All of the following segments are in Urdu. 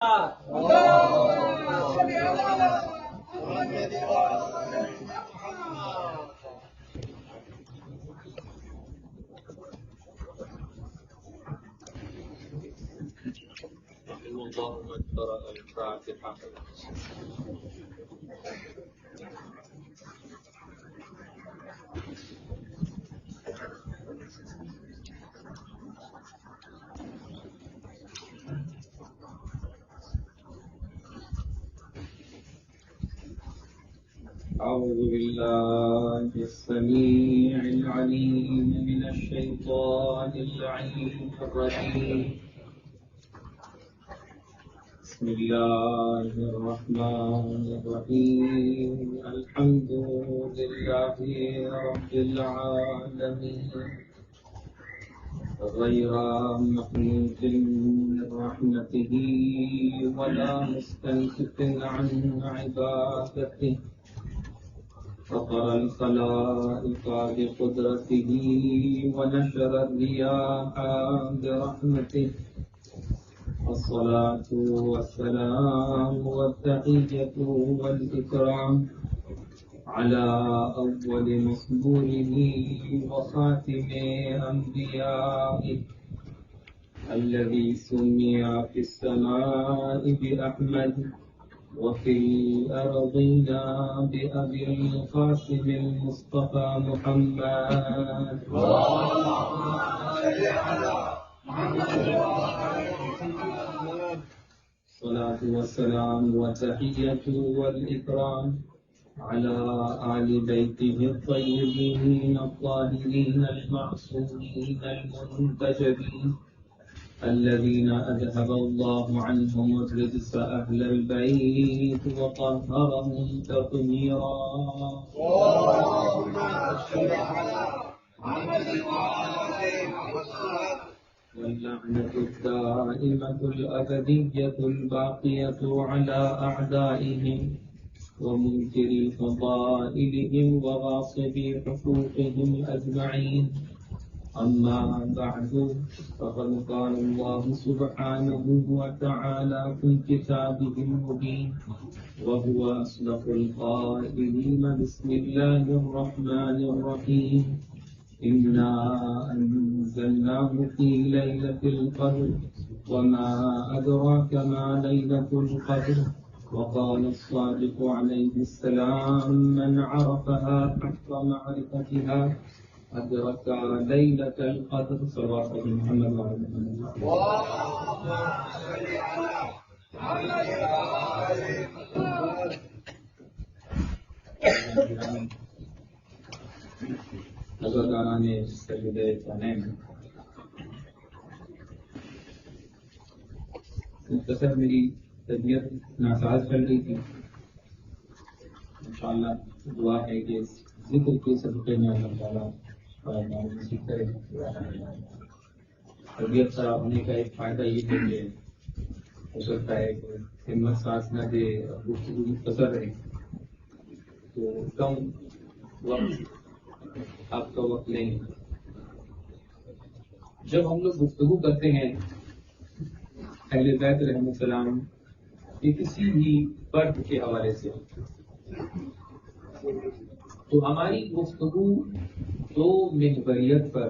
اللهم اقرأ الفاتحة. أعوذ بالله السميع العليم من الشيطان اللعين الرجيم. بسم الله الرحمن الرحيم. الحمد لله رب العالمين غير مخلوق من رحمته ولا مستنكف عن عبادته. فطر الخلائق بقدرته ونشر الرياح برحمته. الصلاة والسلام والتحية والإكرام على أول مصدوره وخاتم أنبيائه الذي سمي في السماء بأحمد وفي الأرضين بأبي القاسم المصطفى محمد. الصلاة والسلام والتحية والإكرام على آل بيته الطيبين الطاهرين المعصومين المنتجبين الذين أذهب الله عنهم الرجس أهل البيت وطهرهم تطهيرا. اللهم صل على محمد واللعنة الدائمة الأبدية الباقية على أعدائهم ومنكري فضائلهم وغاصبي حقوقهم أجمعين. أما بعد، فقد قال الله سبحانه وتعالى في كتابه المبين وهو أصدق القائلين: بسم الله الرحمن الرحيم. إنا أنزلناه في ليلة القدر وما أدراك ما ليلة القدر. وقال الصادق عليه السلام: من عرفها حق معرفتها أدرك ليلة القدر. صلوات محمد وعلى محمد. اللهم صل على محمد. نظرگاران سید کونین، مختصر میری طبیعت ناساز چل رہی تھی. انشاءاللہ دعا ہے کہ ذکر کے صدقے میں اللہ تعالیٰ نصیب کرے. طبیعت خراب ہونے کا ایک فائدہ یہ ہے کہ ہو سکتا ہے کہ ہمت سانس نہ دے اور گفتگو مختصر رہے تو کم وقت آپ کا وقت لیں. جب ہم لوگ گفتگو کرتے ہیں اہل بیت رحمۃ السلام کے کسی بھی فرد کے حوالے سے تو ہماری گفتگو دو محوریت پر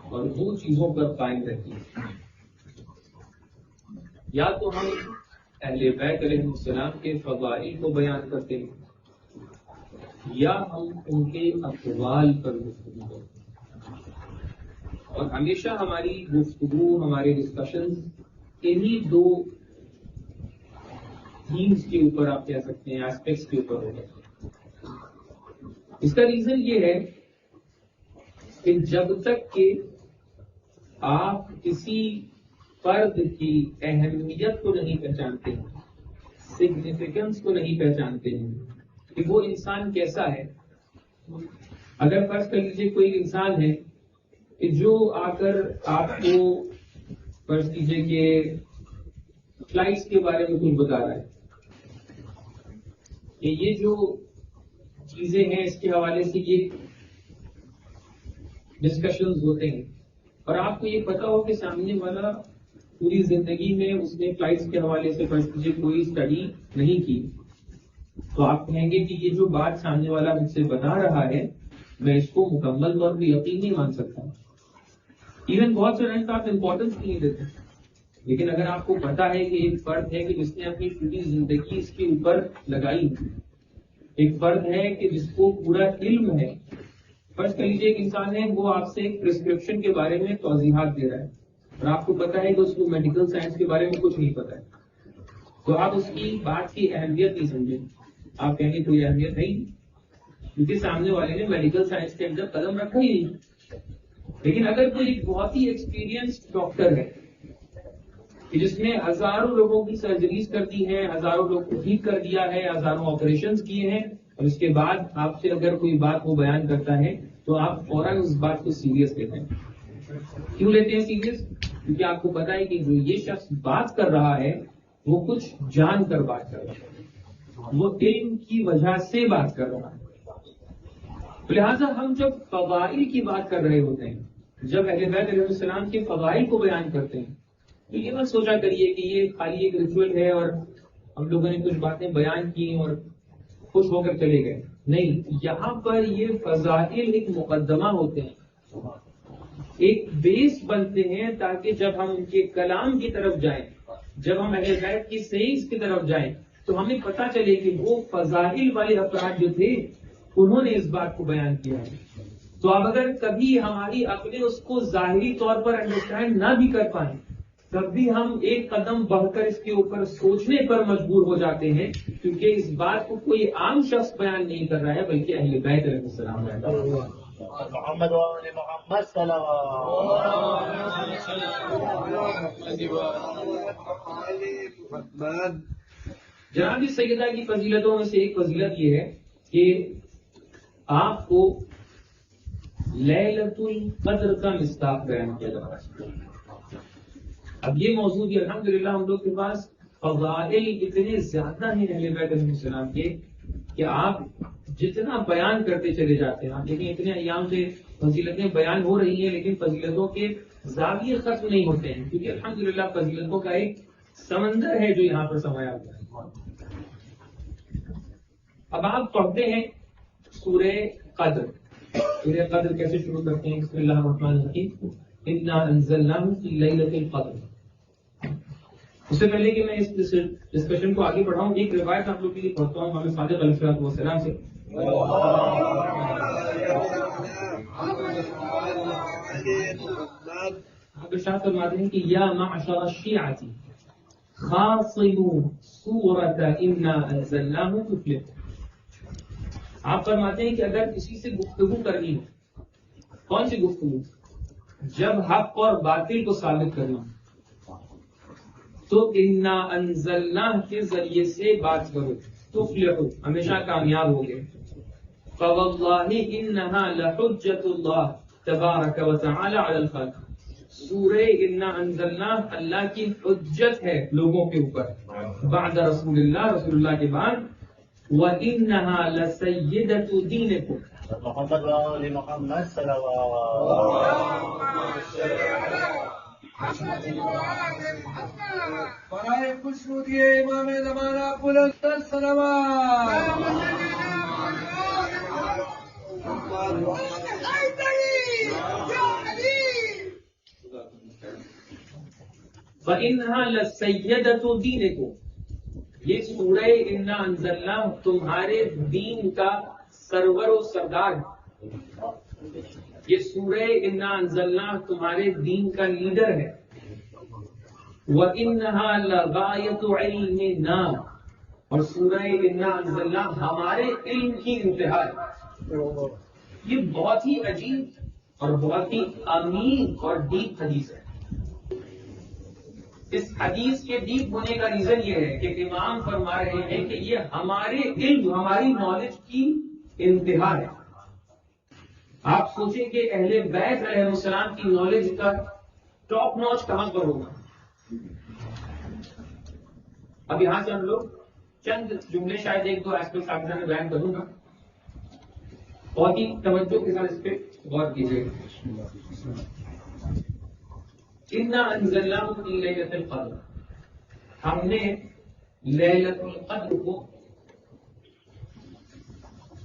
اور دو چیزوں پر قائم رہتی ہے. یا تو ہم اہل بیت علیہ السلام کے فضائل کو بیان کرتے ہیں یا ہم ان کے اقوال پر گفتگو کرتے ہیں. اور ہمیشہ ہماری گفتگو، ہمارے ڈسکشنز انہی دو تھیمز کے اوپر آپ کہہ سکتے ہیں، ایسپیکٹس کے اوپر ہوگا. اس کا ریزن یہ ہے کہ جب تک کہ آپ کسی فرد کی اہمیت کو نہیں پہچانتے ہیں، سگنیفیکنس کو نہیں پہچانتے ہیں کہ وہ انسان کیسا ہے. اگر فرض کر لیجیے کوئی انسان ہے کہ جو آ کر آپ کو فرض کیجیے کہ فلائٹس کے بارے میں کچھ بتا رہا ہے کہ یہ جو چیزیں ہیں اس کے حوالے سے یہ ڈسکشنز ہوتے ہیں، اور آپ کو یہ پتا ہو کہ سامنے والا پوری زندگی میں اس نے فلائٹس کے حوالے سے فرض کیجیے کوئی اسٹڈی نہیں کی، تو آپ کہیں گے کہ یہ جو بات سامنے والا مجھ سے بتا رہا ہے میں اس کو مکمل طور پہ یقین نہیں مان سکتا. ایون بہت سے اسٹوڈنٹ آپ امپورٹنس نہیں دیتے، لیکن اگر آپ کو پتا ہے کہ ایک فرد ہے کہ جس نے اپنی پوری زندگی اس کے اوپر لگائی، ایک فرد ہے کہ جس کو پورا علم ہے، فرض کر لیجیے ایک انسان ہے وہ آپ سے ایک پرسکرپشن کے بارے میں توضیحات دے رہا ہے اور آپ کو پتا ہے کہ اس کو میڈیکل سائنس کے بارے میں کچھ نہیں پتا ہے، تو آپ اس کی بات کی اہمیت نہیں سمجھیں. آپ کہیں گے کوئی اہمیت ہے ہی نہیں، کیونکہ سامنے والے نے میڈیکل سائنس کے اندر قدم رکھا ہی نہیں. لیکن اگر کوئی ایک بہت ہی ایکسپیرینس ڈاکٹر ہے کہ جس نے ہزاروں لوگوں کی سرجریز کر دی ہیں، ہزاروں لوگ کو ٹھیک کر دیا ہے، ہزاروں آپریشنز کیے ہیں، اور اس کے بعد آپ سے اگر کوئی بات وہ بیان کرتا ہے تو آپ فوراً اس بات کو سیریس لیتے ہیں. کیوں لیتے ہیں سیریس؟ کیونکہ آپ کو پتا ہے کہ جو یہ شخص بات کر رہا ہے وہ کچھ جان کر بات کر رہا ہے، وہ علم کی وجہ سے بات کر رہا ہے. لہٰذا ہم جب فضائل کی بات کر رہے ہوتے ہیں، جب اہل بیت علیہ السلام کے فضائل کو بیان کرتے ہیں، تو یہ مت سوچا کریے کہ یہ خالی ایک ریچول ہے اور ہم لوگوں نے کچھ باتیں بیان کی اور خوش ہو کر چلے گئے. نہیں، یہاں پر یہ فضائل ایک مقدمہ ہوتے ہیں، ایک بیس بنتے ہیں تاکہ جب ہم ان کے کلام کی طرف جائیں، جب ہم اہل بیت کی سیئنس کی طرف جائیں تو ہمیں پتہ چلے کہ وہ فضائل والے افراد جو تھے انہوں نے اس بات کو بیان کیا ہے. تو اب اگر کبھی ہماری عقلیں اس کو ظاہری طور پر انڈرسٹینڈ نہ بھی کر پائیں تب بھی ہم ایک قدم بڑھ کر اس کے اوپر سوچنے پر مجبور ہو جاتے ہیں، کیونکہ اس بات کو کوئی عام شخص بیان نہیں کر رہا ہے بلکہ اہل بیت علیہ السلام بیان کر رہا ہے. محمد وآل محمد صلوات. جناب سیدہ کی فضیلتوں میں سے ایک فضیلت یہ ہے کہ آپ کو لیلۃ القدر کا مصداق بیان کیا جا رہا ہے. اب یہ موضوع بھی الحمدللہ ہم لوگ کے پاس فضائل اتنے زیادہ ہیں اہل بیت علیہ السلام کے کہ آپ جتنا بیان کرتے چلے جاتے ہیں. آپ دیکھیں اتنے ایام سے فضیلتیں بیان ہو رہی ہیں لیکن فضیلتوں کے زاویے ختم نہیں ہوتے ہیں، کیونکہ الحمدللہ فضیلتوں کا ایک سمندر ہے جو یہاں پر سمایا ہوا ہے. اب آپ پڑھتے ہیں سورہ قدر. سورہ قدر کیسے شروع کرتے ہیں؟ بسم اللہ الرحمن الرحیم، انا انزلناہ فی لیلۃ القدر. اس سے پہلے کہ میں اس ڈسکشن کو آگے بڑھاؤں، ایک روایت آپ لوگ کے لیے پڑھتا ہوں ہمیں صادق علیہ السلام سے. آپ ارشاد فرماتے ہیں کہ یا معشر الشیعۃ خاصموا سورۃ انا انزلناہ تفلحوا. آپ فرماتے ہیں کہ اگر کسی سے گفتگو کرنی ہو، کون سی گفتگو؟ جب حق اور باطل کو ثابت کرنا تو انا انزلناہ کے ذریعے سے بات کرو، تفلحوا، ہمیشہ کامیاب ہوگے. فواللہ انہا لحجۃ اللہ تبارک و تعالی علی الخلق. سورہ انا انزلناہ اللہ کی حجت ہے لوگوں کے اوپر بعد رسول اللہ، رسول اللہ کے بعد. وَإِنَّهَا لَسَيِّدَةُ دِينِكُمْ. محمد وآل محمد صلوات. برائے خوشبو دیے امام زمانہ بلند صلوات. وَإِنَّهَا لَسَيِّدَةُ دِينِكُمْ. یہ سورہ انا انزلناہ تمہارے دین کا سرور و سردار ہے. یہ سورہ انا انزلناہ تمہارے دین کا لیڈر ہے. وَإِنَّهَا لَغَایَةُ عِلْمِنَا. اور سورہ انا انزلناہ ہمارے علم کی انتہا ہے. یہ بہت ہی عجیب اور بہت ہی امیر اور ڈیپ حدیث ہے. اس حدیث کے ڈیپ ہونے کا ریزن یہ ہے کہ امام فرما رہے ہیں کہ یہ ہمارے علم، ہماری نالج کی انتہا ہے. آپ سوچیں کہ اہل بیت علیہ السلام کی نالج کا ٹاپ نوچ کہاں پر ہوگا. اب یہاں سے ہم لوگ چند جملے شاید ایک دو ایسپیکٹس آپ میں بیان کروں گا، بہت ہی توجہ کے ساتھ اس پہ غور کیجیے. انا انزلناہ فی لیلۃ القدر، ہم نے لیلۃ القدر کو،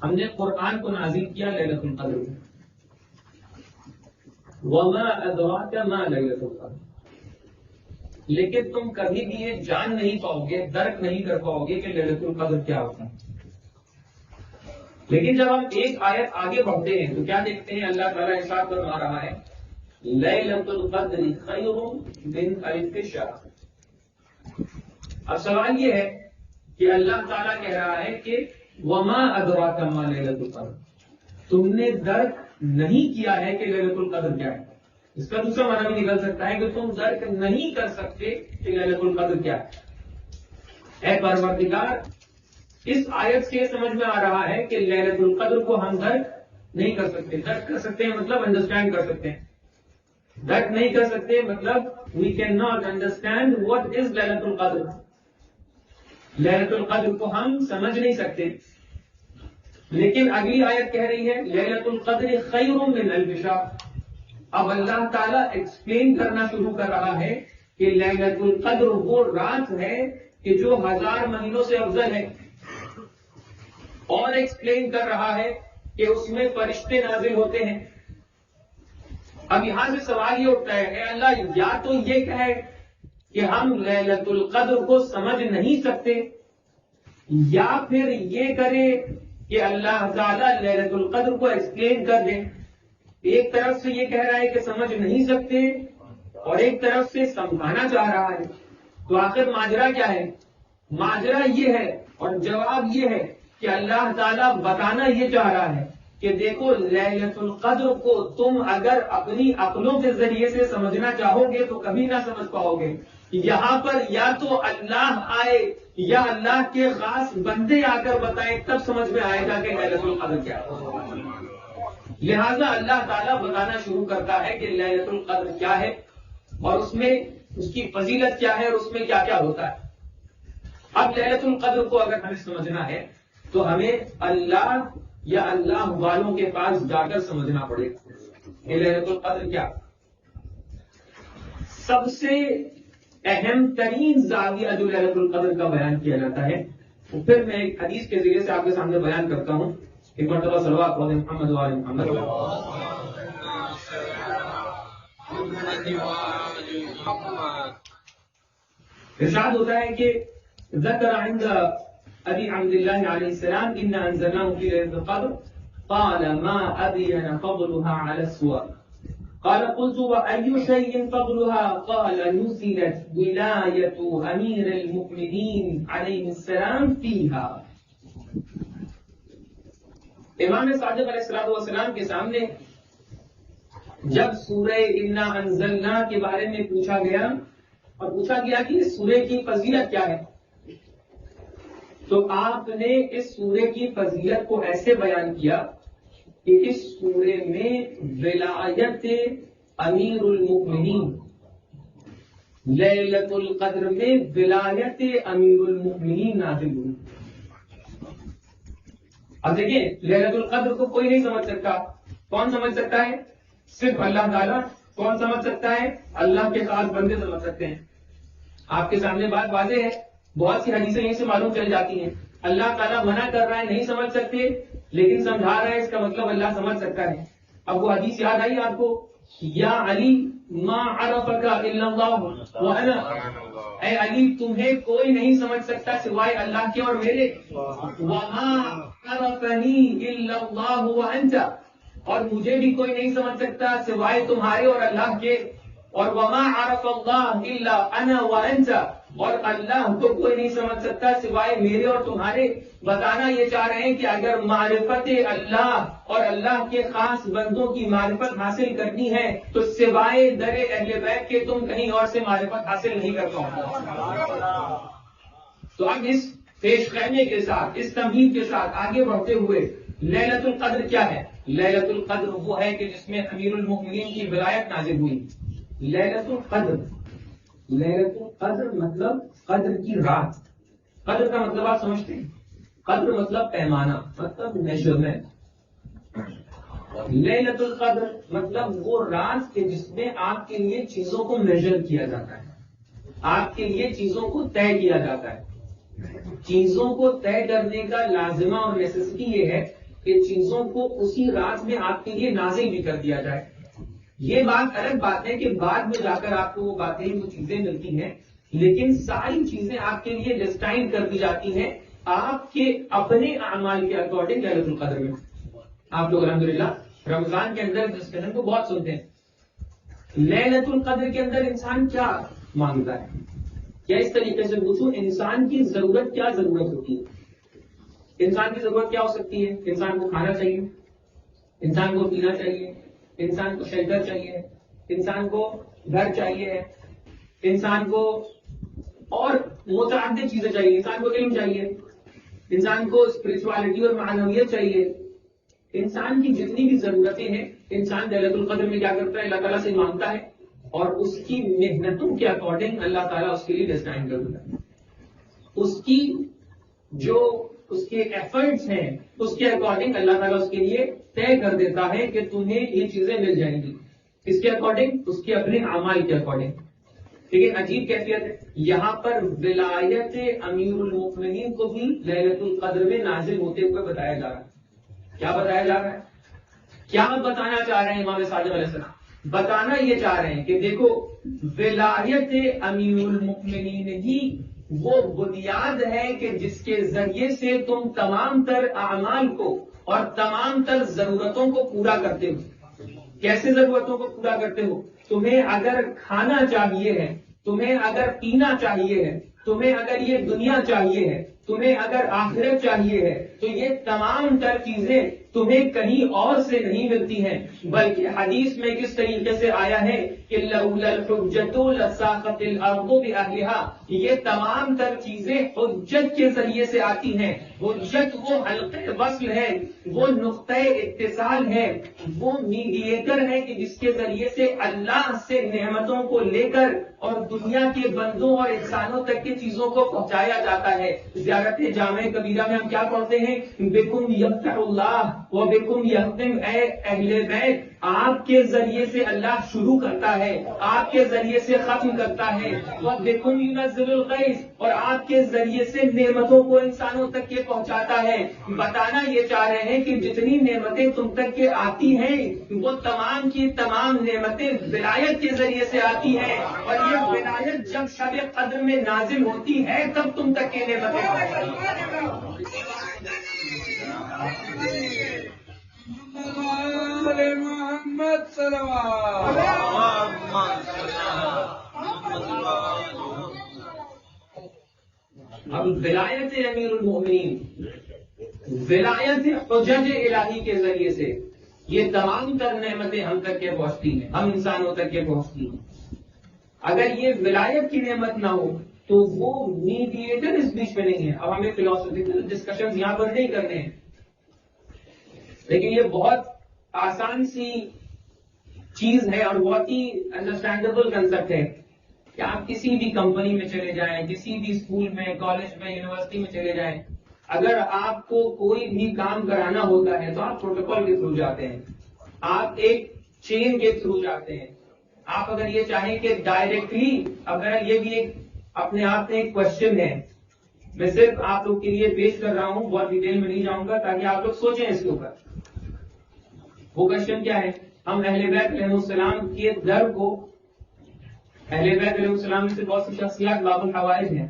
ہم نے قرآن کو نازل کیا لیلۃ القدر میں. وما ادراک ما لیلۃ القدر، لیکن تم کبھی بھی یہ جان نہیں پاؤ گے، درک نہیں کر پاؤ گے کہ لیلۃ القدر کیا ہوتا ہے. لیکن جب ہم ایک آیت آگے بڑھتے ہیں تو کیا دیکھتے ہیں؟ اللہ تعالیٰ ارشاد فرما رہا ہے لیلۃ القدر خیر من الف شہر. اب سوال یہ ہے کہ اللہ تعالیٰ کہہ رہا ہے کہ وما ادراک ما لیلۃ القدر، تم نے درک نہیں کیا ہے کہ لیلۃ القدر کیا ہے. اس کا دوسرا معنی بھی نکل سکتا ہے کہ تم درک نہیں کر سکتے کہ لیلۃ القدر کیا ہے. اے پروردگار، اس آیت سے سمجھ میں آ رہا ہے کہ لیلۃ القدر کو ہم درک نہیں کر سکتے. درک کر سکتے ہیں مطلب انڈرسٹینڈ کر سکتے ہیں، درک نہیں کر سکتے مطلب we can not understand what is لیلۃ القدر. لیلۃ القدر کو ہم سمجھ نہیں سکتے. لیکن اگلی آیت کہہ رہی ہے لیلۃ القدر خیر من الف شہر. اب اللہ تعالیٰ ایکسپلین کرنا شروع کر رہا ہے کہ لیلۃ القدر وہ رات ہے کہ جو 1000 مہینوں سے افضل ہے، اور ایکسپلین کر رہا ہے کہ اس میں فرشتے نازل ہوتے ہیں. اب یہاں سے سوال یہ اٹھتا ہے اے اللہ، یا تو یہ کہے کہ ہم لیلۃ القدر کو سمجھ نہیں سکتے، یا پھر یہ کرے کہ اللہ تعالیٰ لیلۃ القدر کو ایکسپلین کر دیں. ایک طرف سے یہ کہہ رہا ہے کہ سمجھ نہیں سکتے، اور ایک طرف سے سمجھانا چاہ رہا ہے. تو آخر ماجرا کیا ہے؟ ماجرا یہ ہے اور جواب یہ ہے کہ اللہ تعالیٰ بتانا یہ چاہ رہا ہے کہ دیکھو لیلۃ القدر کو تم اگر اپنی عقلوں کے ذریعے سے سمجھنا چاہو گے تو کبھی نہ سمجھ پاؤ گے. یہاں پر یا تو اللہ آئے یا اللہ کے خاص بندے آ کر بتائیں، تب سمجھ میں آئے گا کہ لیلۃ القدر کیا ہے. لہذا اللہ تعالیٰ بتانا شروع کرتا ہے کہ لیلۃ القدر کیا ہے اور اس میں اس کی فضیلت کیا ہے اور اس میں کیا کیا ہوتا ہے. اب لیلۃ القدر کو اگر ہمیں سمجھنا ہے تو ہمیں اللہ یا اللہ والوں کے پاس جا کر سمجھنا پڑے گا کہ لیلۃ القدر کیا. سب سے اہم ترین زاویہ جو لیلۃ القدر کا بیان کیا جاتا ہے، تو پھر میں ایک حدیث کے ذریعے سے آپ کے سامنے بیان کرتا ہوں. ایک مرتبہ صلوات پڑھیں محمد وآل محمد. ارشاد ہوتا ہے کہ ذکر عند ابی عبد اللہ علیہ السلام ان انزلناه في ليلة القدر قال ما ابين فضلها على السور قال قلت واي شيء فضلها قال نزلت ولاية امير المؤمنين عليه السلام فيها. امام صادق علیہ السلام کے سامنے جب سورہ انا انزلنا کے بارے میں پوچھا گیا اور پوچھا گیا کہ اس سورہ کی فضیلت کیا ہے، تو آپ نے اس سورہ کی فضیلت کو ایسے بیان کیا کہ اس سورہ میں ولایت امیر المؤمنین، لیلۃ القدر میں ولایت امیر المؤمنین نازل ہوئی. اب دیکھیں لیلۃ القدر کو کوئی نہیں سمجھ سکتا. کون سمجھ سکتا ہے؟ صرف اللہ تعالیٰ. کون سمجھ سکتا ہے؟ اللہ کے خاص بندے سمجھ سکتے ہیں. آپ کے سامنے بات واضح ہے، بہت سی حدیثیں یہیں سے معلوم چل جاتی ہیں. اللہ تعالیٰ منع کر رہا ہے نہیں سمجھ سکتے، لیکن سمجھا رہا ہے، اس کا مطلب اللہ سمجھ سکتا ہے. اب وہ حدیث یاد آئی آپ کو؟ یا علی ما عرفک الا اللہ وانا، اے علی تمہیں کوئی نہیں سمجھ سکتا سوائے اللہ کے اور میرے. وما عرفنی الا اللہ وانت، اور مجھے بھی کوئی نہیں سمجھ سکتا سوائے تمہارے اور اللہ کے. اور وما عرف اللہ الا انا وانت، اور اللہ کو کوئی نہیں سمجھ سکتا سوائے میرے اور تمہارے. بتانا یہ چاہ رہے ہیں کہ اگر معرفت اللہ اور اللہ کے خاص بندوں کی معرفت حاصل کرنی ہے تو سوائے در اہل بیت کے تم کہیں اور سے معرفت حاصل نہیں کر پاؤ. تو اب اس پیش خیمے کے ساتھ، اس تمہید کے ساتھ آگے بڑھتے ہوئے لیلۃ القدر کیا ہے؟ لیلۃ القدر وہ ہے کہ جس میں امیر المؤمنین کی ولایت نازل ہوئی. لیلۃ القدر، لیلۃ القدر مطلب قدر کی رات. قدر کا مطلب آپ سمجھتے ہیں؟ قدر مطلب پیمانہ، مطلب میجرمنٹ. لیلۃ القدر مطلب وہ رات کے جس میں آپ کے لیے چیزوں کو میجر کیا جاتا ہے، آپ کے لیے چیزوں کو طے کیا جاتا ہے۔ چیزوں کو طے کرنے کا لازمہ اور نیسیسٹی یہ ہے کہ چیزوں کو اسی رات میں آپ کے لیے نازل بھی کر دیا جائے۔ یہ بات الگ بات ہے کہ بعد میں جا کر آپ کو وہ باتیں وہ چیزیں ملتی ہیں، لیکن ساری چیزیں آپ کے لیے ڈسٹائن کر دی جاتی ہیں آپ کے اپنے اعمال کے اکارڈنگ لیلۃ القدر میں۔ آپ لوگ الحمدللہ رمضان کے اندر ڈسکشن کو بہت سنتے ہیں۔ لیلۃ القدر کے اندر انسان کیا مانگتا ہے؟ کیا اس طریقے سے پوچھوں، انسان کی ضرورت کیا ضرورت ہوتی ہے؟ انسان کی ضرورت کیا ہو سکتی ہے؟ انسان کو کھانا چاہیے، انسان کو پینا چاہیے، انسان کو شیلٹر چاہیے، انسان کو گھر چاہیے، انسان کو اور متعدد چیزیں چاہیے، انسان کو علم چاہیے، انسان کو اسپرچوالٹی اور معنویت چاہیے۔ انسان کی جتنی بھی ضرورتیں ہیں انسان لیلۃ القدر میں کیا کرتا ہے؟ اللہ تعالیٰ سے مانگتا ہے اور اس کی محنتوں کے اکارڈنگ اللہ تعالیٰ اس کے لیے ڈیزائن کر دیتا ہے۔ اس کی جو اس کے ایفرٹس ہیں اس کے اکارڈنگ اللہ تعالیٰ اس کے لیے طے کر دیتا ہے کہ تمہیں یہ چیزیں مل جائیں گی۔ اس کے اکارڈنگ، اس کے اپنے اعمال کے اکارڈنگ۔ لیکن عجیب کیفیت ہے، یہاں پر ولایت امیر المؤمنین کو بھی لیلۃ القدر میں نازل ہوتے ہوئے بتایا جا رہا ہے۔ کیا بتایا جا رہا ہے؟ کیا بتانا چاہ رہے ہیں امام صادق علیہ السلام؟ بتانا یہ چاہ رہے ہیں کہ دیکھو، ولایت امیر المؤمنین ہی وہ بنیاد ہے کہ جس کے ذریعے سے تم تمام تر اعمال کو اور تمام تر ضرورتوں کو پورا کرتے ہو۔ کیسے ضرورتوں کو پورا کرتے ہو؟ تمہیں اگر کھانا چاہیے ہے، تمہیں اگر پینا چاہیے ہے، تمہیں اگر یہ دنیا چاہیے ہے، تمہیں اگر آخرت چاہیے ہے، تو یہ تمام تر چیزیں تمہیں کہیں اور سے نہیں ملتی ہیں، بلکہ حدیث میں کس طریقے سے آیا ہے کہ لولا الحجۃ لساقت الارض باہلها، یہ تمام تر چیزیں حجت کے ذریعے سے آتی ہیں۔ حجت وہ حلقہ وصل ہے، وہ نقطۂ اتصال ہے، وہ میڈیٹر ہے کہ جس کے ذریعے سے اللہ سے نعمتوں کو لے کر اور دنیا کے بندوں اور انسانوں تک کی چیزوں کو پہنچایا جاتا ہے۔ زیارت جامع کبیرہ میں ہم کیا پڑھتے ہیں؟ بکم یفتح اللہ و بکم یختم، اے اہل بیت، آپ کے ذریعے سے اللہ شروع کرتا ہے، آپ کے ذریعے سے ختم کرتا ہے، وَبِكُمْ يُنَزِّلُ الْغَيْثَ، اور آپ کے ذریعے سے نعمتوں کو انسانوں تک کے پہنچاتا ہے۔ بتانا یہ چاہ رہے ہیں کہ جتنی نعمتیں تم تک کے آتی ہیں وہ تمام کی تمام نعمتیں ولایت کے ذریعے سے آتی ہیں، اور یہ ولایت جب شب قدر میں نازل ہوتی ہے تب تم تک کے نعمتیں محمد صلوات۔ اب ولایت امیر المؤمنین، ولایت حجج الہی کے ذریعے سے یہ تمام تر نعمتیں ہم تک کے پہنچتی ہیں، ہم انسانوں تک کے پہنچتی ہیں۔ اگر یہ ولایت کی نعمت نہ ہو تو وہ میڈیٹر اس بیچ میں نہیں ہے۔ اب ہمیں فلاسفیکل ڈسکشن یہاں پر نہیں کرنے ہیں، لیکن یہ بہت آسان سی چیز ہے اور بہت ہی انڈرسٹینڈیبل کنسپٹ ہے کہ آپ کسی بھی کمپنی میں چلے جائیں، کسی بھی اسکول میں، کالج میں، یونیورسٹی میں چلے جائیں، اگر آپ کو کوئی بھی کام کرانا ہوتا ہے تو آپ پروٹوکول کے تھرو جاتے ہیں، آپ ایک چین کے تھرو جاتے ہیں۔ آپ اگر یہ چاہیں کہ ڈائریکٹلی، اگر یہ بھی ایک اپنے آپ میں ایک کوشچن ہے، میں صرف آپ لوگ کے لیے پیش کر رہا ہوں، بہت ڈیٹیل میں نہیں جاؤں گا تاکہ آپ لوگ سوچیں اس کے اوپر۔ وہ کوشچن کیا ہے؟ ہم اہل بیت علیہ السلام کے در کو، اہل بیت علیہ السلام سے بہت سی شخصیات باب الحوائج ہیں،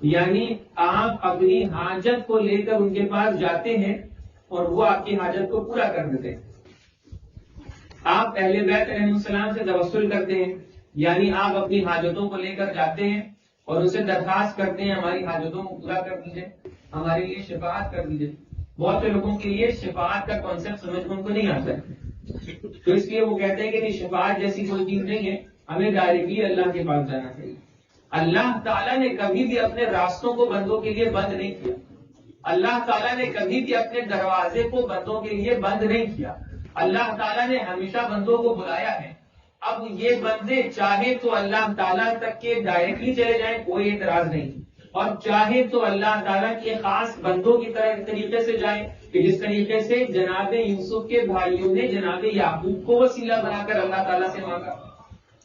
یعنی آپ اپنی حاجت کو لے کر ان کے پاس جاتے ہیں اور وہ آپ کی حاجت کو پورا کر دیتے ہیں۔ آپ اہل بیت علیہ السلام سے توسل کرتے ہیں، یعنی آپ اپنی حاجتوں کو لے کر جاتے ہیں اور اسے درخواست کرتے ہیں ہماری حاجتوں کو پورا کر دیجیے، ہمارے لیے شفاعت کر دیجیے۔ بہت سے لوگوں کے لیے شفاعت کا کانسیپٹ سمجھ ان کو نہیں آتا ہے، تو اس لیے وہ کہتے ہیں کہ نہیں، شفاعت جیسی کوئی چیز نہیں ہے، ہمیں ڈائریکٹلی اللہ کے پاس جانا چاہیے۔ اللہ تعالیٰ نے کبھی بھی اپنے راستوں کو بندوں کے لیے بند نہیں کیا، اللہ تعالیٰ نے کبھی بھی اپنے دروازے کو بندوں کے لیے بند نہیں کیا، اللہ تعالیٰ نے ہمیشہ بندوں کو بلایا ہے۔ اب یہ بندے چاہے تو اللہ تعالیٰ تک کے ڈائریکٹلی چلے جائیں، کوئی اعتراض نہیں، اور چاہے تو اللہ تعالیٰ کے خاص بندوں کی طریقے سے جائیں کہ جس طریقے سے جناب یوسف کے بھائیوں نے جناب یعقوب کو وسیلہ بنا کر اللہ تعالیٰ سے مانگا،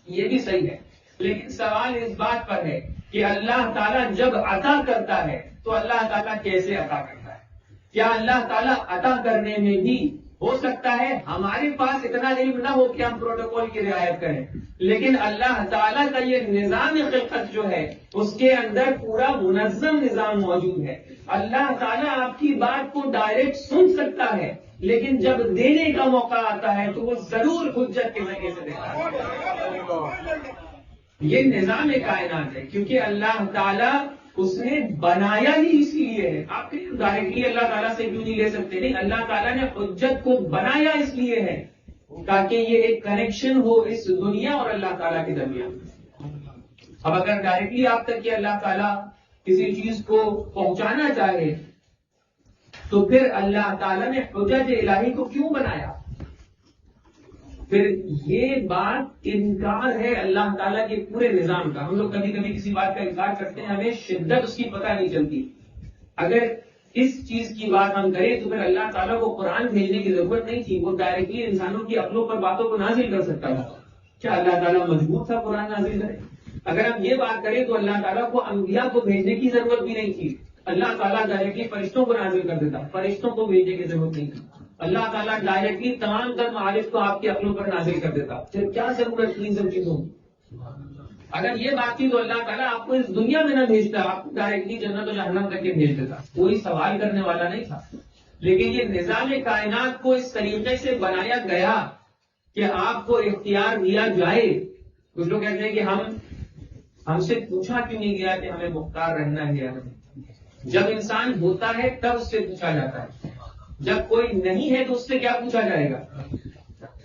یہ بھی صحیح ہے. لیکن سوال اس بات پر ہے کہ اللہ تعالیٰ جب عطا کرتا ہے تو اللہ تعالیٰ کیسے عطا کرتا ہے؟ کیا اللہ تعالیٰ عطا کرنے میں بھی ہو سکتا ہے ہمارے پاس اتنا علم نہ ہو کہ ہم پروٹوکول کی رعایت کریں، لیکن اللہ تعالیٰ کا یہ نظام خلقت جو ہے اس کے اندر پورا منظم نظام موجود ہے. اللہ تعالیٰ آپ کی بات کو ڈائریکٹ سن سکتا ہے، لیکن جب دینے کا موقع آتا ہے تو وہ ضرور حجت کے ذریعے سے دیتا ہے. یہ نظام کائنات ہے، کیونکہ اللہ تعالیٰ اس نے بنایا ہی اس لیے ہے. آپ ڈائریکٹلی اللہ تعالیٰ سے کیوں نہیں لے سکتے؟ نہیں، اللہ تعالیٰ نے حجت کو بنایا اس لیے ہے تاکہ یہ ایک کنیکشن ہو اس دنیا اور اللہ تعالیٰ کے درمیان. اب اگر ڈائریکٹلی آپ تک کہ اللہ تعالیٰ کسی چیز کو پہنچانا چاہے تو پھر اللہ تعالیٰ نے حجت الہی کو کیوں بنایا؟ پھر یہ بات انکار ہے اللہ تعالیٰ کے پورے نظام کا. ہم لوگ کبھی کبھی کسی بات کا انکار کرتے ہیں، ہمیں شدت اس کی پتہ نہیں چلتی. اگر اس چیز کی بات ہم کریں تو پھر اللہ تعالیٰ کو قرآن بھیجنے کی ضرورت نہیں تھی، وہ ڈائریکٹلی انسانوں کی عقلوں پر باتوں کو نازل کر سکتا تھا. کیا اللہ تعالیٰ مجبور تھا قرآن نازل کرے؟ اگر ہم یہ بات کریں تو اللہ تعالیٰ کو انبیاء کو بھیجنے کی ضرورت بھی نہیں تھی. اللہ تعالیٰ ڈائریکٹلی فرشتوں کو نازل کر دیتا، فرشتوں کو بھیجنے کی ضرورت نہیں تھی. اللہ تعالیٰ ڈائریکٹلی تمام تر معارف کو آپ کی عقلوں پر نازل کر دیتا. پھر کیا ضرورت تھی ان سب چیزوں کی؟ اگر یہ بات تھی تو اللہ تعالیٰ آپ کو اس دنیا میں نہ بھیجتا، آپ کو ڈائریکٹلی جنت و جہنم کر کے بھیج دیتا، کوئی سوال کرنے والا نہیں تھا. لیکن یہ نظام کائنات کو اس طریقے سے بنایا گیا کہ آپ کو اختیار دیا جائے. کچھ لوگ کہتے ہیں کہ ہم سے پوچھا کیوں نہیں گیا کہ ہمیں مختار رہنا ہے یا نہیں؟ جب انسان ہوتا ہے تب اس سے پوچھا جاتا ہے، جب کوئی نہیں ہے تو اس سے کیا پوچھا جائے گا؟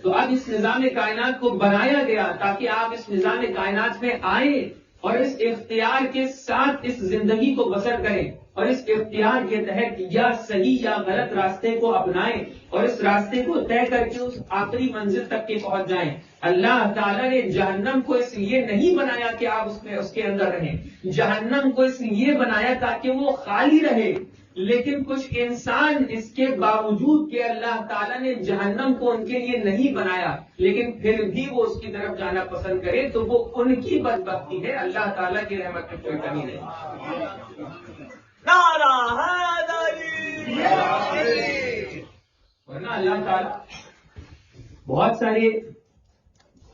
تو اب اس نظام کائنات کو بنایا گیا تاکہ آپ اس نظام کائنات میں آئیں اور اس اختیار کے ساتھ اس زندگی کو بسر کریں اور اس اختیار کے تحت یا صحیح یا غلط راستے کو اپنائیں اور اس راستے کو طے کر کے اس آخری منزل تک کے پہنچ جائیں. اللہ تعالیٰ نے جہنم کو اس لیے نہیں بنایا کہ آپ اس کے اندر رہیں، جہنم کو اس لیے بنایا تاکہ وہ خالی رہے. لیکن کچھ انسان اس کے باوجود کہ اللہ تعالیٰ نے جہنم کو ان کے لیے نہیں بنایا لیکن پھر بھی وہ اس کی طرف جانا پسند کرے تو وہ ان کی بدبختی ہے، اللہ تعالیٰ کی رحمت میں کوئی کمی نہیں. ورنہ اللہ تعالیٰ بہت سارے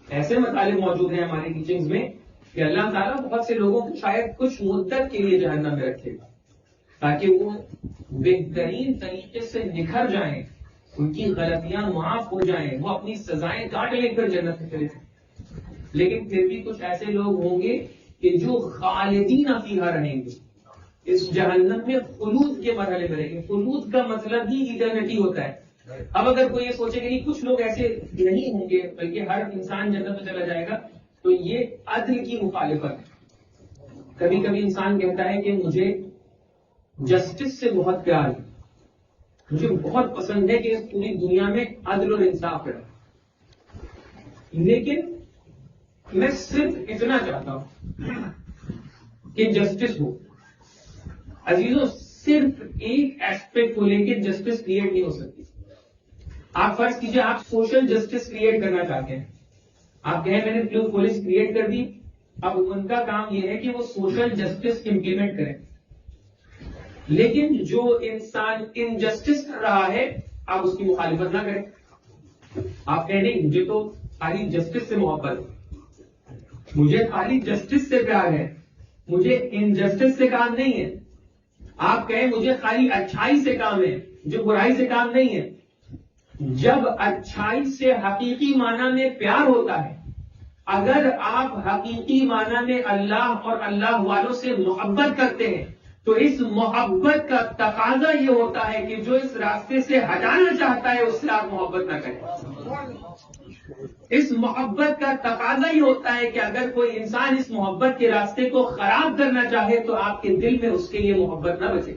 ایسے مطالب موجود ہیں ہماری ٹیچنگز میں کہ اللہ تعالیٰ بہت سے لوگوں کو شاید کچھ مدت کے لیے جہنم میں رکھے گا تاکہ وہ بہترین طریقے سے نکھر جائیں، ان کی غلطیاں معاف ہو جائیں، وہ اپنی سزائیں کاٹ لے کر جنت میں چلے جائیں. لیکن پھر بھی کچھ ایسے لوگ ہوں گے کہ جو خالدین فیہا رہیں گے، اس جہنم میں خلود کے مرحلے میں رہیں گے. خلود کا مطلب ہی ایٹرنٹی ہوتا ہے. اب اگر کوئی یہ سوچے کہ نہیں کچھ لوگ ایسے نہیں ہوں گے بلکہ ہر انسان جنت میں چلا جائے گا تو یہ عدل کی مخالفت ہے. کبھی کبھی انسان کہتا ہے کہ مجھے جسٹس سے بہت پیار ہے، مجھے بہت پسند ہے کہ اس پوری دنیا میں عدل اور انصاف رہے، لیکن میں صرف اتنا چاہتا ہوں کہ جسٹس ہو. عزیزوں، صرف ایک ایسپیکٹ کو لے کے جسٹس کریٹ نہیں ہو سکتی. آپ فرض کیجئے آپ سوشل جسٹس کریٹ کرنا چاہتے ہیں، آپ کہیں میں نے پولیس کریٹ کر دی، اب ان کا کام یہ ہے کہ وہ سوشل جسٹس امپلیمنٹ کریں. لیکن جو انسان انجسٹس کر رہا ہے آپ اس کی مخالفت نہ کریں. آپ کہیں نہیں مجھے تو خالی جسٹس سے محبت ہے، مجھے خالی جسٹس سے پیار ہے، مجھے انجسٹس سے کام نہیں ہے. آپ کہیں مجھے خالی اچھائی سے کام ہے، جو برائی سے کام نہیں ہے. جب اچھائی سے حقیقی معنی میں پیار ہوتا ہے، اگر آپ حقیقی معنی میں اللہ اور اللہ والوں سے محبت کرتے ہیں تو اس محبت کا تقاضا یہ ہوتا ہے کہ جو اس راستے سے ہٹانا چاہتا ہے اس سے آپ محبت نہ کریں. اس محبت کا تقاضا یہ ہوتا ہے کہ اگر کوئی انسان اس محبت کے راستے کو خراب کرنا چاہے تو آپ کے دل میں اس کے لیے محبت نہ بچے.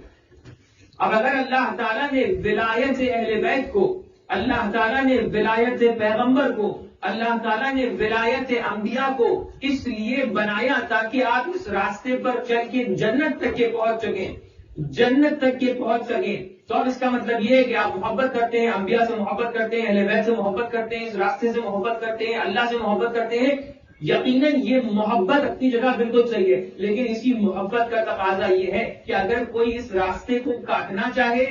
اب اگر اللہ تعالیٰ نے ولایت اہل بیت کو، اللہ تعالیٰ نے ولایت پیغمبر کو، اللہ تعالیٰ نے ولایت انبیاء کو اس لیے بنایا تاکہ آپ اس راستے پر چل کے جنت تک کے پہنچ سکیں تو اب اس کا مطلب یہ ہے کہ آپ محبت کرتے ہیں، انبیاء سے محبت کرتے ہیں، اہل بیت سے محبت کرتے ہیں، اس راستے سے محبت کرتے ہیں، اللہ سے محبت کرتے ہیں. یقیناً یہ محبت اپنی جگہ بالکل صحیح ہے، لیکن اسی محبت کا تقاضا یہ ہے کہ اگر کوئی اس راستے کو کاٹنا چاہے،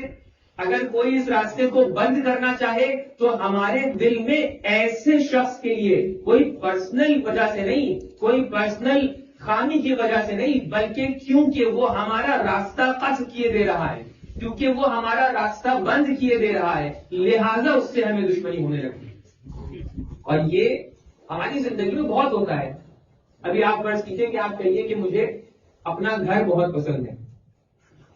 اگر کوئی اس راستے کو بند کرنا چاہے تو ہمارے دل میں ایسے شخص کے لیے کوئی پرسنل وجہ سے نہیں، کوئی پرسنل خامی کی وجہ سے نہیں، بلکہ کیونکہ وہ ہمارا راستہ قطع کیے دے رہا ہے، کیونکہ وہ ہمارا راستہ بند کیے دے رہا ہے، لہذا اس سے ہمیں دشمنی ہونے لگتی. اور یہ ہماری زندگی میں بہت ہوتا ہے. ابھی آپ فرض کیجئے کہ آپ کہیے کہ مجھے اپنا گھر بہت پسند ہے،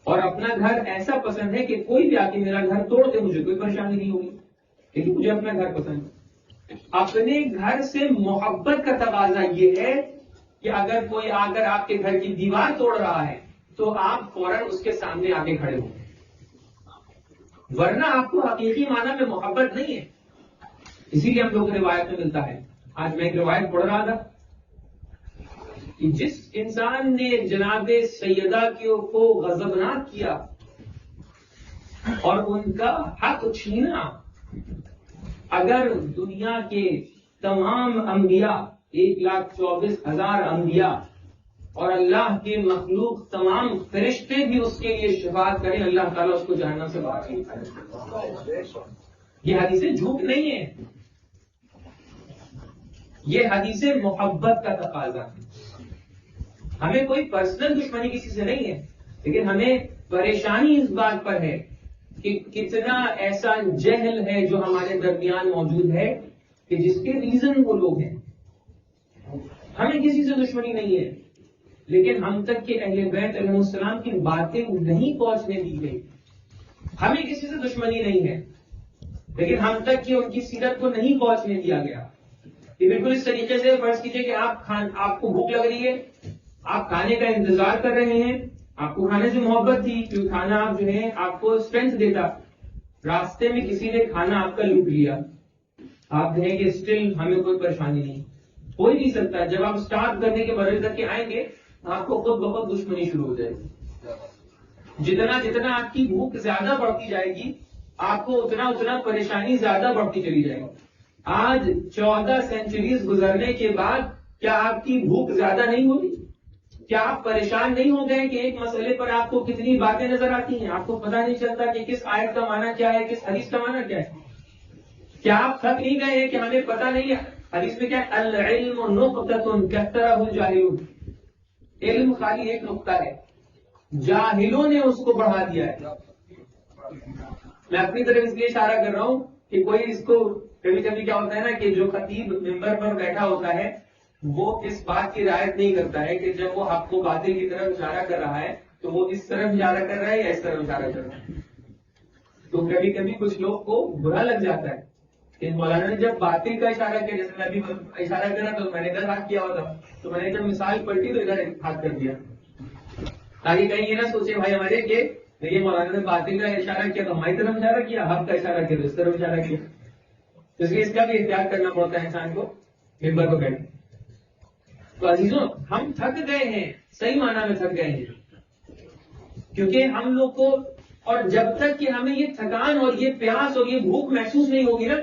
اور اپنا گھر ایسا پسند ہے کہ کوئی بھی آ کے میرا گھر توڑ دے مجھے کوئی پریشانی نہیں ہوگی، لیکن مجھے اپنا گھر پسند ہے. اپنے گھر سے محبت کا تقاضا یہ ہے کہ اگر کوئی آ کر آپ کے گھر کی دیوار توڑ رہا ہے تو آپ فوراً اس کے سامنے آ کے کھڑے ہوں، ورنہ آپ کو حقیقی معنی میں محبت نہیں ہے. اسی لیے ہم لوگ کو روایت میں ملتا ہے. آج میں ایک روایت پڑھ رہا تھا کہ جس انسان نے جناب سیدہ کو غضبناک کیا اور ان کا حق چھینا، اگر دنیا کے تمام انبیاء 1,24,000 انبیاء اور اللہ کے مخلوق تمام فرشتے بھی اس کے لیے شفاعت کریں، اللہ تعالیٰ اس کو جہنم سے باہر نہیں نکالے. یہ حدیثیں جھوٹ نہیں ہے، یہ حدیثیں محبت کا تقاضا ہے. ہمیں کوئی پرسنل دشمنی کسی سے نہیں ہے، لیکن ہمیں پریشانی اس بات پر ہے کہ کتنا ایسا جہل ہے جو ہمارے درمیان موجود ہے کہ جس کے ریزن وہ لوگ ہیں. ہمیں کسی سے دشمنی نہیں ہے، لیکن ہم تک کہ اہل بیت علیہ السلام کی باتیں نہیں پہنچنے دی گئی. ہمیں کسی سے دشمنی نہیں ہے، لیکن ہم تک کہ ان کی سیرت کو نہیں پہنچنے دیا گیا. یہ بالکل اس طریقے سے فرض کیجئے کہ آپ کو بھوک لگ رہی ہے، آپ کھانے کا انتظار کر رہے ہیں، آپ کو کھانے سے محبت تھی کیونکہ کھانا آپ جو ہے آپ کو اسٹرینتھ دیتا. راستے میں کسی نے کھانا آپ کا لوٹ لیا، آپ کہیں کہ اسٹل ہمیں کوئی پریشانی نہیں، ہو ہی نہیں سکتا. جب آپ اسٹارٹ کرنے کے مرحلے تک کے آئیں گے آپ کو خود بخود دشمنی شروع ہو جائے گی. جتنا آپ کی بھوک زیادہ بڑھتی جائے گی آپ کو اتنا پریشانی زیادہ بڑھتی چلی جائے گی. آج 14 سینچریز گزرنے کے بعد کیا آپ کی بھوک زیادہ نہیں ہوگی؟ کیا آپ پریشان نہیں ہو گئے کہ ایک مسئلے پر آپ کو کتنی باتیں نظر آتی ہیں، آپ کو پتہ نہیں چلتا کہ کس آیت کا معنی کیا ہے، کس حدیث کا معنی کیا ہے؟ کیا آپ تھک نہیں گئے ہیں کہ ہمیں پتہ نہیں ہے حدیث میں کیا ہے؟ العلم نقطۃ کثرہ الجاہلون. علم خالی ایک نقطہ ہے، جاہلوں نے اس کو بڑھا دیا ہے. میں اپنی طرف اس لیے اشارہ کر رہا ہوں کہ کوئی اس کو کبھی کبھی کیا ہوتا ہے نا کہ جو خطیب ممبر پر بیٹھا ہوتا ہے وہ اس بات کی رعایت نہیں کرتا ہے کہ جب وہ آپ کو باطل کی طرف اشارہ کر رہا ہے تو وہ اس طرف اشارہ کر رہا ہے یا اس طرف اشارہ کر رہا ہے. تو کبھی کبھی کچھ لوگ کو برا لگ جاتا ہے کہ مولانا نے جب باطل کا اشارہ کیا، جیسے میں ابھی اشارہ کرا تو میں نے ادھر ہاتھ کیا ہوا تھا، تو میں نے جب مثال پلٹی تو ادھر ہاتھ کر دیا تاکہ کہیں یہ نہ سوچے بھائی ہمارے کہ یہ مولانا نے باطل کا اشارہ کیا تو ہماری طرف اشارہ کیا، حق کا اشارہ کیا تو اس طرف اشارہ کیا. اس لیے اس کا بھی احتیاط کرنا پڑتا ہے انسان کو ممبر کو بیٹھے. تو عزیزوں ہم تھک گئے ہیں، صحیح معنی میں تھک گئے ہیں، کیونکہ ہم لوگ کو، اور جب تک کہ ہمیں یہ تھکان اور یہ پیاس اور یہ بھوک محسوس نہیں ہوگی نا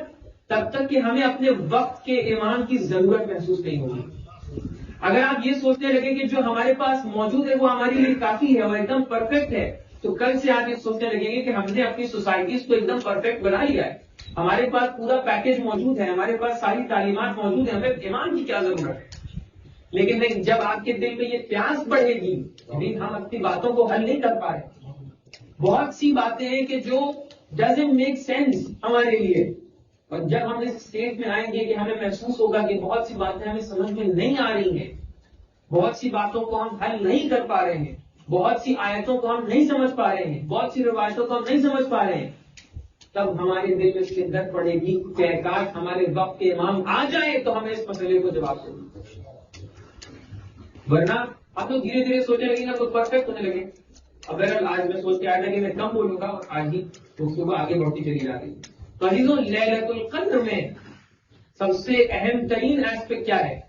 تب تک کہ ہمیں اپنے وقت کے ایمان کی ضرورت محسوس نہیں ہوگی. اگر آپ یہ سوچنے لگے کہ جو ہمارے پاس موجود ہے وہ ہمارے لیے کافی ہے اور ایک دم پرفیکٹ ہے، تو کل سے آپ یہ سوچنے لگیں گے کہ ہم نے اپنی سوسائٹیز کو ایک دم پرفیکٹ بنا لیا ہے، ہمارے پاس پورا پیکج موجود ہے، ہمارے پاس ساری تعلیمات موجود ہیں، ہمیں ایمان کی کیا ضرورت ہے. لیکن نہیں، جب آپ کے دل میں یہ پیاس بڑھے گی، ہم اپنی باتوں کو حل نہیں کر پا رہے. بہت سی باتیں ہیں کہ جو ڈزنٹ میک سینس ہمارے لیے، اور جب ہم اس اسٹیج میں آئیں گے کہ ہمیں محسوس ہوگا کہ بہت سی باتیں ہمیں سمجھ میں نہیں آ رہی ہیں، بہت سی باتوں کو ہم حل نہیں کر پا رہے ہیں، بہت سی آیتوں کو ہم نہیں سمجھ پا رہے ہیں، بہت سی روایتوں کو ہم نہیں سمجھ پا رہے ہیں، تب ہمارے دل میں شدت پڑے گی کہ کاش ہمارے وقت کے امام آ جائے تو ہمیں اس مسئلے کو جواب دیں. ورنہ ہم لوگ دھیرے دھیرے سوچنے لگیں گے تو پرفیکٹ ہونے لگے. اگر آج میں سوچ کے آیا تھا کہ میں کم بولوں گا اور آج ہی گفتگو آگے بڑھتی چلی جا رہی. تو عزیزوں لیلۃ القدر میں سب سے اہم ترین ایسپیکٹ کیا ہے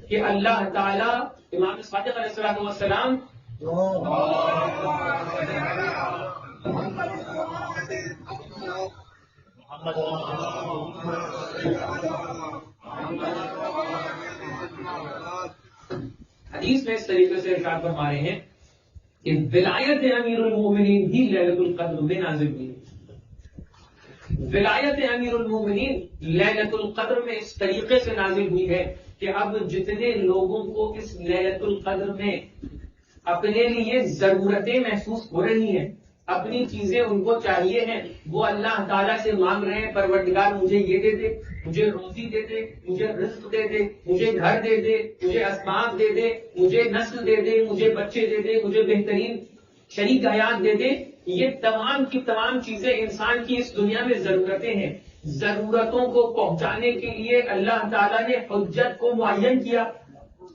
کہ اللہ تعالیٰ امام صادق علیہ السلام حدیث میں اس طریقے سے ارشاد فرما رہے ہیں کہ ولایت امیر المومنین بھی لیلۃ القدر میں نازل ہوئی. ولایت امیر المومنین لیلۃ القدر میں اس طریقے سے نازل ہوئی ہے کہ اب جتنے لوگوں کو اس لیلۃ القدر میں اپنے لیے ضرورتیں محسوس ہو رہی ہیں، اپنی چیزیں ان کو چاہیے ہیں، وہ اللہ تعالیٰ سے مانگ رہے ہیں پروردگار مجھے یہ دے دے، مجھے روزی دے دے، مجھے رزق دے دے، مجھے گھر دے دے، مجھے اسباب دے دے، مجھے نسل دے دے، مجھے بچے دے دے، مجھے بہترین شریک حیات دے دے. یہ تمام کی تمام چیزیں انسان کی اس دنیا میں ضرورتیں ہیں. ضرورتوں کو پہنچانے کے لیے اللہ تعالیٰ نے حجت کو معین کیا،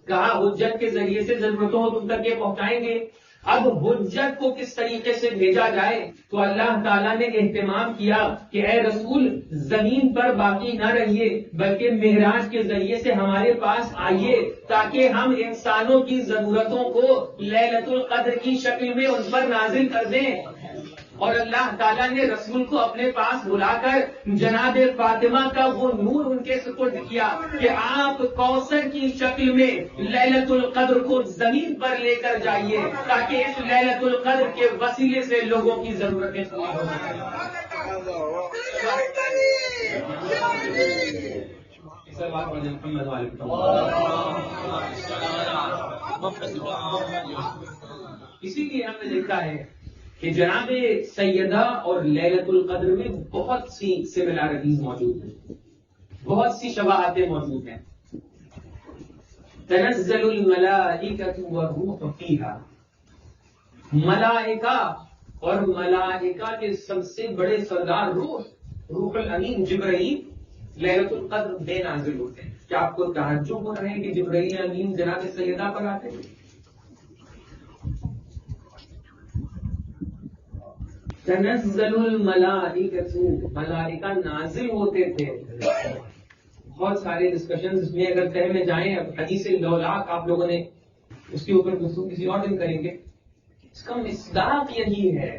کہا حجت کے ذریعے سے ضرورتوں کو تم تک یہ پہنچائیں گے. اب حجت کو کس طریقے سے بھیجا جائے تو اللہ تعالیٰ نے اہتمام کیا کہ اے رسول زمین پر باقی نہ رہیے بلکہ معراج کے ذریعے سے ہمارے پاس آئیے تاکہ ہم انسانوں کی ضرورتوں کو لیلۃ القدر کی شکل میں ان پر نازل کر دیں. اور اللہ تعالیٰ نے رسول کو اپنے پاس بلا کر جناب فاطمہ کا وہ نور ان کے سپرد کیا کہ آپ کوثر کی شکل میں لیلۃ القدر کو زمین پر لے کر جائیے تاکہ اس لیلۃ القدر کے وسیلے سے لوگوں کی ضرورتیں پوری ہو سکیں. اسی لیے ہم نے دیکھا ہے کہ جناب سیدہ اور لیلۃ القدر میں بہت سی سملیرٹیز موجود ہیں، بہت سی شباہتیں موجود ہیں. تنزل الملائکۃ والروح فیہا، ملائکہ اور ملائکہ کے سب سے بڑے سردار روح الامین جبرائیل لیلۃ القدر میں نازل ہوتے ہیں. کیا آپ کو تعجب ہو رہے ہیں کہ جبرائیل امین جناب سیدہ پر آتے ہیں؟ تنزل الملائکۃ، ملائکہ نازل ہوتے تھے. بہت سارے ڈسکشن اس میں اگر تہ میں جائیں، اب حدیث لولاک آپ لوگوں نے اس کے اوپر گفتگو کسی اور دن کریں گے. اس کا مصداق یہی ہے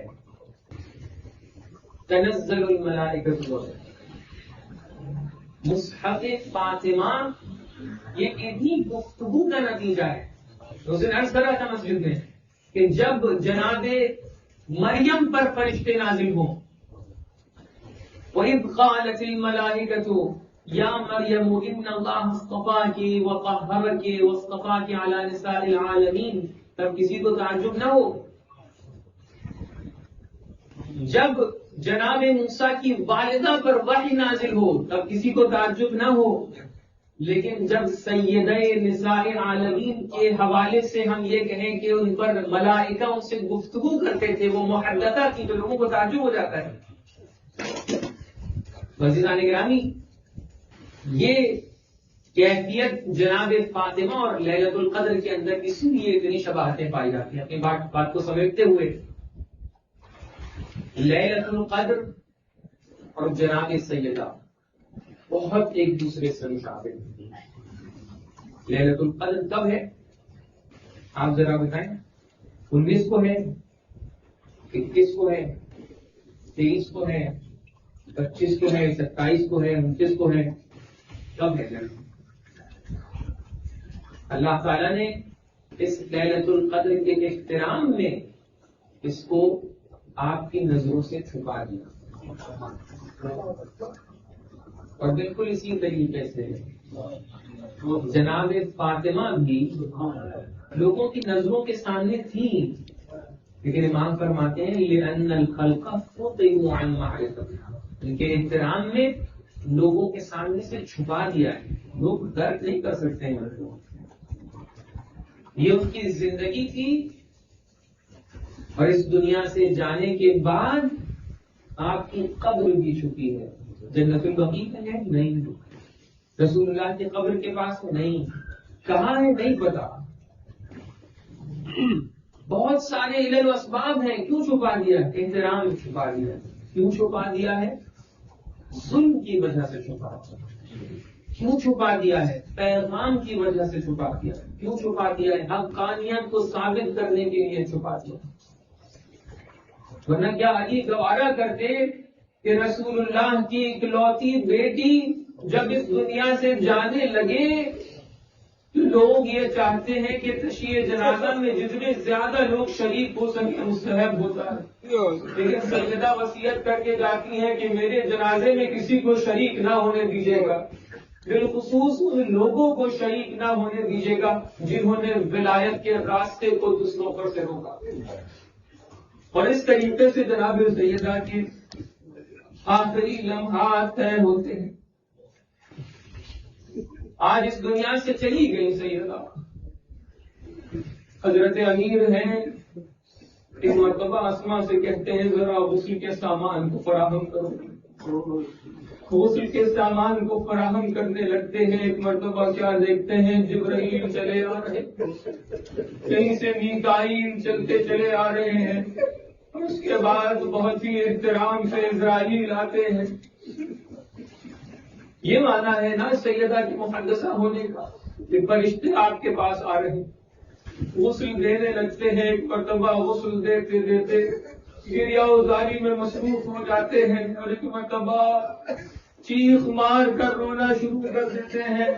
تنزل الملائکۃ. مصحف فاطمہ یہ انہی گفتگو کا نتیجہ ہے. اس دن عرض کر رہا تھا مسجد میں کہ جب جناب مریم پر فرشتے نازل ہوں، وَإِذْ قَالَتِ الْمَلَائِكَةُ يَا مَرْيَمُ إِنَّ اللَّهَ اصْطَفَاكِ وَطَهَّرَكِ وَاصْطَفَاكِ عَلَى نِسَاءِ الْعَالَمِينَ. تب کسی کو تعجب نہ ہو. جب جناب موسیٰ کی والدہ پر وحی نازل ہو تب کسی کو تعجب نہ ہو. لیکن جب سیدہ نساء عالمین کے حوالے سے ہم یہ کہیں کہ ان پر ملائکہ ان سے گفتگو کرتے تھے، وہ محدثہ تھی، تو لوگوں کو تعجب ہو جاتا ہے. عزیزان گرامی، یہ کیفیت جناب فاطمہ اور لیلۃ القدر کے اندر اسی لیے اتنی شباہتیں پائی جاتی ہیں. اپنی بات کو سمیٹتے ہوئے، لیلۃ القدر اور جناب سیدہ بہت ایک دوسرے سے مشابہ ہیں. لیلۃ القدر کب ہے آپ ذرا بتائیں؟ 19 کو ہے، 21 کو ہے، 23 کو ہے، 25 کو ہے، 27 کو ہے، 29 کو ہے. کب ہے جناب؟ اللہ تعالیٰ نے اس لیلۃ القدر کے احترام میں اس کو آپ کی نظروں سے چھپا دیا، اور بالکل اسی طریقے سے جناب فاطمہ بھی لوگوں کی نظروں کے سامنے تھی، لیکن امام فرماتے ہیں لِأَنَّ الْخَلْقَ فُطِمُوا عَنْ مَعْرِفَتِهَا، ان کے احترام میں لوگوں کے سامنے سے چھپا دیا ہے. لوگ درک نہیں کر سکتے ہیں. یہ ان کی زندگی تھی، اور اس دنیا سے جانے کے بعد آپ کی قبر بھی چھپی ہے. جنت البقیع میں ہے نہیں، رسول اللہ کی قبر کے پاس نہیں، کہاں ہے نہیں پتا. بہت سارے علل و اسباب ہیں کیوں چھپا دیا. احترام چھپا دیا. کیوں چھپا دیا ہے؟ ظلم کی وجہ سے چھپا دیا. کیوں چھپا دیا ہے؟ پیغام کی وجہ سے چھپا دیا ہے. کیوں چھپا دیا ہے؟ حقانیت کو ثابت کرنے کے لیے چھپا دیا. ورنہ کیا علی گوارا کرتے کہ رسول اللہ کی اکلوتی بیٹی جب اس دنیا سے جانے لگے تو لوگ یہ چاہتے ہیں کہ تشییع جنازہ میں جتنے زیادہ لوگ شریک ہو سکیں مستحب ہوتا ہے، لیکن سیدہ وصیت کر کے جاتی ہیں کہ میرے جنازے میں کسی کو شریک نہ ہونے دیجیے گا، بالخصوص ان لوگوں کو شریک نہ ہونے دیجیے گا جنہوں نے ولایت کے راستے کو دوسروں پر سے روکا. اور اس طریقے سے جناب سیدہ کے آخری لمحات طے ہوتے ہیں. آج اس دنیا سے چلی گئی سیدہ. حضرت امیر ہیں، ایک مرتبہ اسما سے کہتے ہیں ذرا غسل کے سامان کو فراہم کرو. غسل کے سامان کو فراہم کرنے لگتے ہیں. ایک مرتبہ کیا دیکھتے ہیں، جبرائیل چلے آ رہے، کہیں سے میکائیل چلتے چلے آ رہے ہیں. اور اس کے بعد بہت ہی احترام سے اسرائیل آتے ہیں. یہ مانا ہے نا سیدہ کی محدثہ ہونے کا کہ فرشتے آپ کے پاس آ رہے ہیں، غسل دینے لگتے ہیں. ایک مرتبہ غسل دیتے دیتے گریا ازاری میں مصروف ہو جاتے ہیں، اور ایک مرتبہ چیخ مار کر رونا شروع کر دیتے ہیں.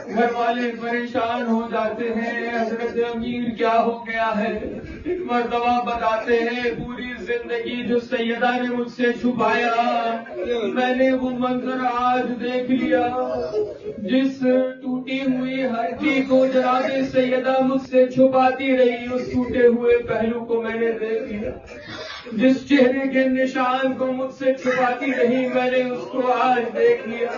گھر والے پریشان ہو جاتے ہیں، حضرت امیر کیا ہو گیا ہے؟ ایک مرتبہ بتاتے ہیں پوری زندگی جو سیدہ نے مجھ سے چھپایا، میں نے وہ منظر آج دیکھ لیا. جس ٹوٹی ہوئی ہڈی کو جناب سیدہ مجھ سے چھپاتی رہی، اس ٹوٹے ہوئے پہلو کو میں نے دیکھ لیا. جس چہرے کے نشان کو مجھ سے چھپاتی رہی، میں نے اس کو آج دیکھ لیا.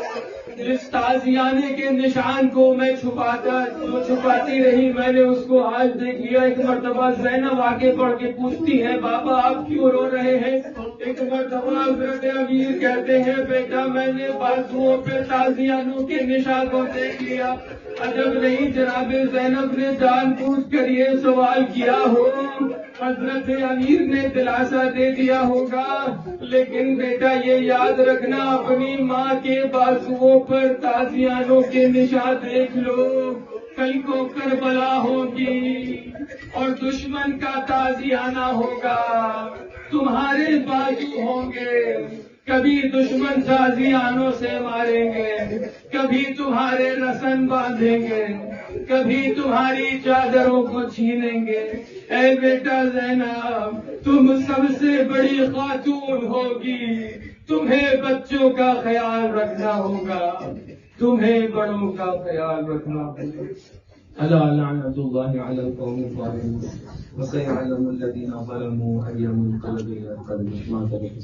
جس تازیانے کے نشان کو میں چھپاتی رہی، میں نے اس کو آج دیکھ لیا. ایک مرتبہ زینب آگے بڑھ کے پوچھتی ہے بابا آپ کیوں رو رہے ہیں؟ ایک مرتبہ حضرت امیر کہتے ہیں بیٹا میں نے بازوؤں پہ تازیانوں کے نشان کو دیکھ لیا. عجب نہیں جناب زینب نے جان بوجھ کر یہ سوال کیا ہو، حضرت امیر نے دلاسا دے دیا ہوگا. لیکن بیٹا یہ یاد رکھنا اپنی ماں کے بازوؤں پر تازیانوں کے نشان دیکھ لو. کل کو کربلا ہوگی اور دشمن کا تازیانہ ہوگا، تمہارے بازو ہوں گے. کبھی دشمن تازیانوں سے ماریں گے، کبھی تمہارے رسن باندھیں گے، کبھی تمہاری چادروں کو چھینیں گے. اے بیٹا زینب تم سب سے بڑی خاتون ہوگی، تمہیں بچوں کا خیال رکھنا ہوگا، تمہیں بڑوں کا خیال رکھنا ہوگا. الا لعنت اللہ علی القوم الظالمین وسيعلم الذين ظلموا اي منقلب ينقلبون. ما ترك